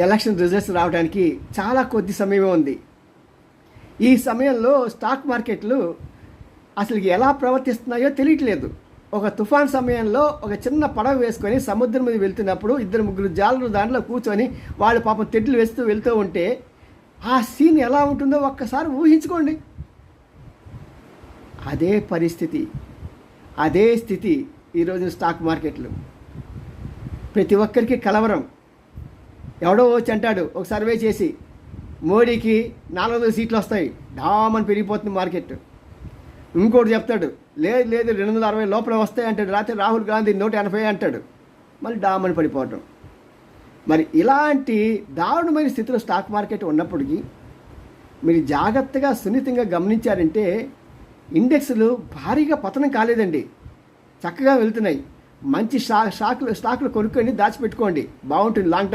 Election results రావడానికి చాలా కొద్ది సమయమే ఉంది. ఈ సమయంలో స్టాక్ మార్కెట్లు అసలు ఎలా ప్రవర్తిస్తున్నాయో తెలియట్లేదు. ఒక తుఫాన్ సమయంలో ఒక చిన్న పడవ వేసుకొని సముద్రం మీద వెళ్తున్నప్పుడు 2-3 జాలరు దాంట్లో కూర్చొని వాళ్ళు పాపం తెడ్లు వేస్తూ వెళ్తూ ఉంటే ఆ సీన్ ఎలా ఉంటుందో ఒక్కసారి ఊహించుకోండి. అదే పరిస్థితి, అదే స్థితి ఈరోజు స్టాక్ మార్కెట్లు. ప్రతి ఒక్కరికి కలవరం. ఎవడో వచ్చి అంటాడు ఒక సర్వే చేసి, మోడీకి 400 సీట్లు వస్తాయి, డామని పెరిగిపోతుంది మార్కెట్. ఇంకోటి చెప్తాడు, లేదు 260 లోపల వస్తాయి అంటాడు. రాత్రి రాహుల్ గాంధీ 180 అంటాడు, మళ్ళీ డామని పడిపోవటం. మరి ఇలాంటి దారుణమైన స్థితిలో స్టాక్ మార్కెట్ ఉన్నప్పటికీ మీరు జాగ్రత్తగా సున్నితంగా గమనించారంటే ఇండెక్స్లు భారీగా పతనం కాలేదండి, చక్కగా వెళ్తున్నాయి. మంచి స్టాకులు కొనుక్కొని దాచిపెట్టుకోండి, బాగుంటుంది లాంగ్ టర్మ్.